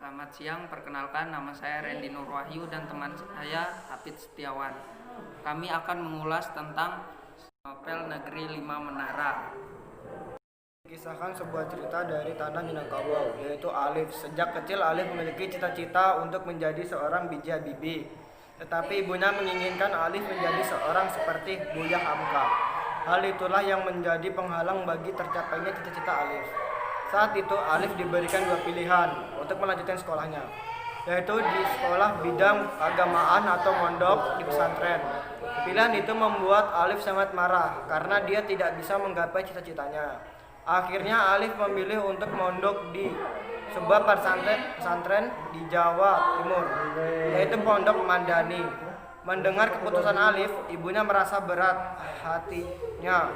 Selamat siang, perkenalkan nama saya Randy Nur Wahyu dan teman saya Hafid Setiawan. Kami akan mengulas tentang novel Negeri Lima Menara. Kisahkan sebuah cerita dari tanah Minangkabau, yaitu Alif. Sejak kecil Alif memiliki cita-cita untuk menjadi seorang B.J. Habibie. Tetapi ibunya menginginkan Alif menjadi seorang seperti Buya Hamka. Hal itulah yang menjadi penghalang bagi tercapainya cita-cita Alif. Saat itu Alif diberikan dua pilihan untuk melanjutkan sekolahnya, yaitu di sekolah bidang keagamaan atau mondok di pesantren. Pilihan itu membuat Alif sangat marah karena dia tidak bisa menggapai cita-citanya. Akhirnya Alif memilih untuk mondok di sebuah pesantren di Jawa Timur, yaitu Pondok Madani. Mendengar keputusan Alif, ibunya merasa berat hatinya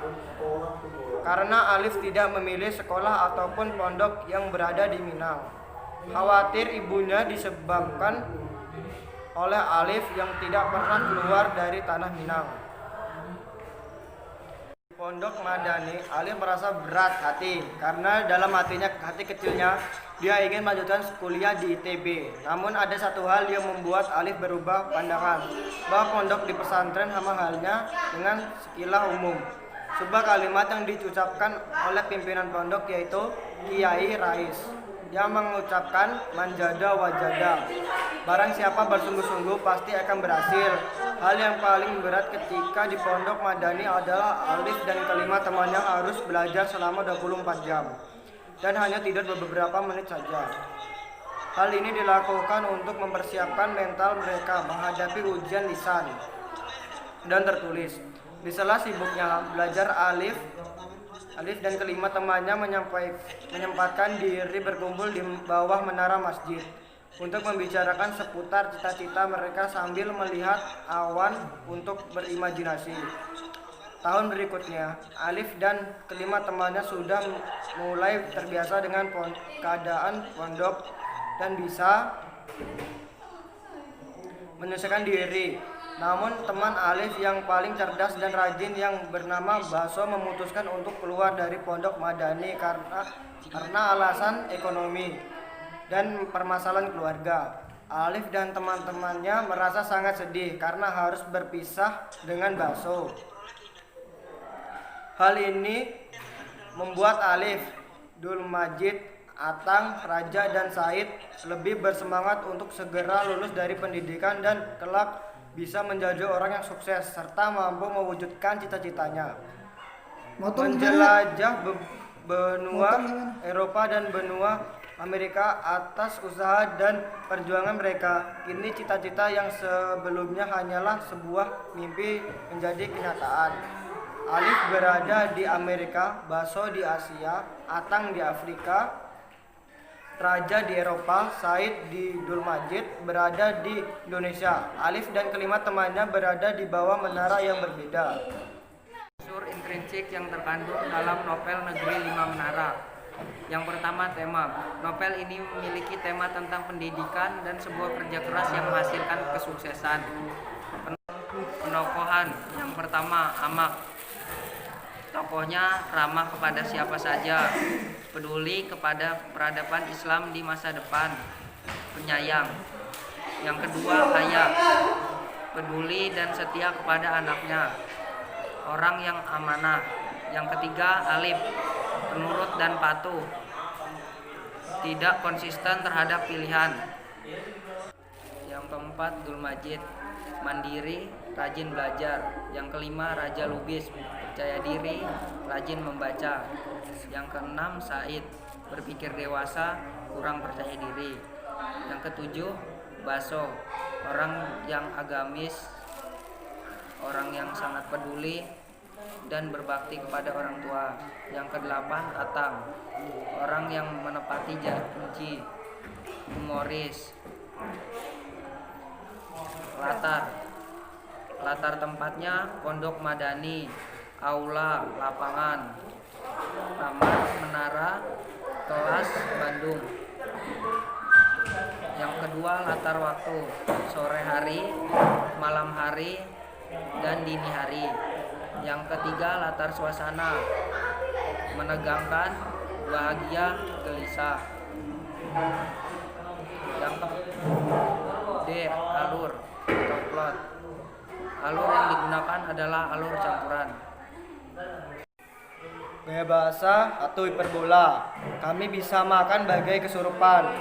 karena Alif tidak memilih sekolah ataupun pondok yang berada di Minang. Khawatir ibunya disebabkan oleh Alif yang tidak pernah keluar dari tanah Minang. Pondok Madani, Alif merasa berat hati karena dalam hati kecilnya dia ingin melanjutkan kuliah di ITB. Namun ada satu hal yang membuat Alif berubah pandangan, bahwa pondok di pesantren sama halnya dengan sekolah umum. Sebuah kalimat yang diucapkan oleh pimpinan pondok, yaitu Kiai Rais, yang mengucapkan manjada wajada. Barang siapa bersungguh-sungguh pasti akan berhasil. Hal yang paling berat ketika di Pondok Madani adalah Alif dan kelima temannya harus belajar selama 24 jam dan hanya tidur beberapa menit saja. Hal ini dilakukan untuk mempersiapkan mental mereka menghadapi ujian lisan dan tertulis. Di sela sibuknya belajar, Alif dan kelima temannya menyempatkan diri berkumpul di bawah menara masjid untuk membicarakan seputar cita-cita mereka sambil melihat awan untuk berimajinasi. Tahun berikutnya, Alif dan kelima temannya sudah mulai terbiasa dengan keadaan pondok dan bisa menyesuaikan diri. Namun teman Alif yang paling cerdas dan rajin yang bernama Baso memutuskan untuk keluar dari Pondok Madani karena alasan ekonomi dan permasalahan keluarga. Alif dan teman-temannya merasa sangat sedih karena harus berpisah dengan Baso. Hal ini membuat Alif, Dul Majid, Atang, Raja, dan Said lebih bersemangat untuk segera lulus dari pendidikan dan kelak bisa menjadi orang yang sukses serta mampu mewujudkan cita-citanya. Menjelajah benua Eropa dan benua Amerika atas usaha dan perjuangan mereka. Kini cita-cita yang sebelumnya hanyalah sebuah mimpi menjadi kenyataan. Alif berada di Amerika, Baso di Asia, Atang di Afrika, Raja di Eropa, Said di Dul Majid berada di Indonesia. Alif dan kelima temannya berada di bawah menara yang berbeda. Unsur intrinsik yang terkandung dalam novel Negeri Lima Menara. Yang pertama, tema. Novel ini memiliki tema tentang pendidikan dan sebuah kerja keras yang menghasilkan kesuksesan. Penokohan. Yang pertama, Amak. Tokohnya ramah kepada siapa saja, peduli kepada peradaban Islam di masa depan, penyayang. Yang kedua, Hayat, peduli dan setia kepada anaknya, orang yang amanah. Yang ketiga, Alif, penurut dan patuh, tidak konsisten terhadap pilihan. Yang keempat, Dul Majid, mandiri, rajin belajar. Yang kelima, Raja Lubis, percaya diri, rajin membaca. Yang keenam, Said, berpikir dewasa, kurang percaya diri. Yang ketujuh, Baso, orang yang agamis, orang yang sangat peduli dan berbakti kepada orang tua. Yang kedelapan, Atang, orang yang menepati janji, humoris. Latar tempatnya Pondok Madani, aula, lapangan, kamar, menara, kelas, Bandung. Yang kedua, latar waktu, sore hari, malam hari, dan dini hari. Yang ketiga, latar suasana, menegangkan, bahagia, gelisah. adalah alur campuran. Gaya bahasa atau hiperbola. Kami bisa makan bagai kesurupan.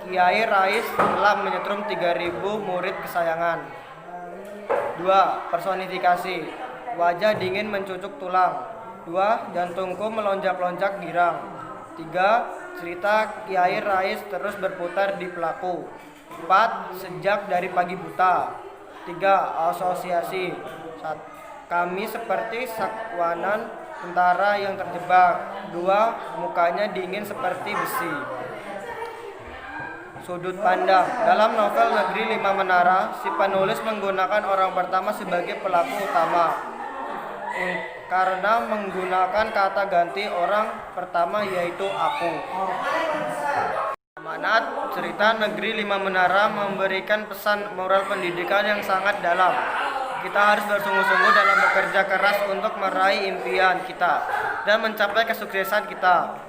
Kiai Rais telah menyetrum 3.000 murid kesayangan. 2. Personifikasi. Wajah dingin mencucuk tulang. 2. Jantungku melonjak-lonjak girang. 3. Cerita Kiai Rais terus berputar di pelaku. 4. Sejak dari pagi buta. 3. Asosiasi. Kami seperti sakwanan tentara yang terjebak. 2. Mukanya dingin seperti besi. Sudut pandang. Dalam novel Negeri Lima Menara, si penulis menggunakan orang pertama sebagai pelaku utama karena menggunakan kata ganti orang pertama yaitu aku. Amanat cerita Negeri Lima Menara memberikan pesan moral pendidikan yang sangat dalam. Kita harus bersungguh-sungguh dalam bekerja keras untuk meraih impian kita dan mencapai kesuksesan kita.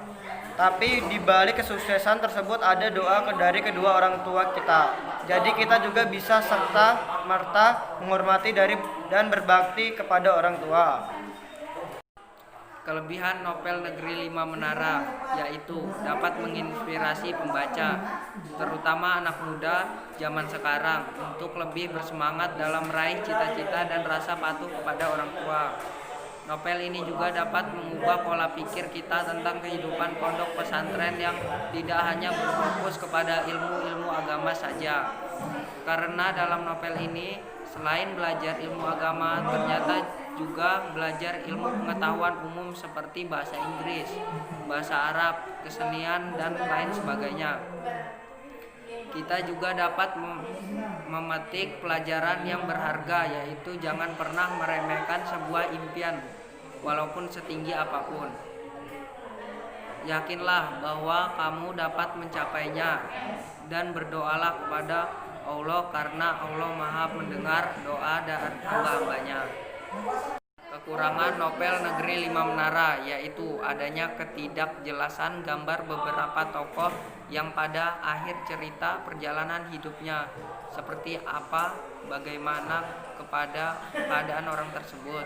Tapi di balik kesuksesan tersebut ada doa dari kedua orang tua kita. Jadi kita juga bisa serta merta menghormati dan berbakti kepada orang tua. Kelebihan novel Negeri Lima Menara yaitu dapat menginspirasi pembaca, terutama anak muda zaman sekarang, untuk lebih bersemangat dalam meraih cita-cita dan rasa patuh kepada orang tua. Novel ini juga dapat mengubah pola pikir kita tentang kehidupan pondok pesantren yang tidak hanya berfokus kepada ilmu-ilmu agama saja. Karena dalam novel ini, selain belajar ilmu agama, ternyata juga belajar ilmu pengetahuan umum seperti bahasa Inggris, bahasa Arab, kesenian, dan lain sebagainya. Kita juga dapat memetik pelajaran yang berharga, yaitu jangan pernah meremehkan sebuah impian, walaupun setinggi apapun. Yakinlah bahwa kamu dapat mencapainya, dan berdoalah kepada Allah karena Allah Maha mendengar doa dan hamba-hambanya. Kekurangan novel Negeri Lima Menara yaitu adanya ketidakjelasan gambar beberapa tokoh yang pada akhir cerita perjalanan hidupnya seperti apa, bagaimana kepada keadaan orang tersebut.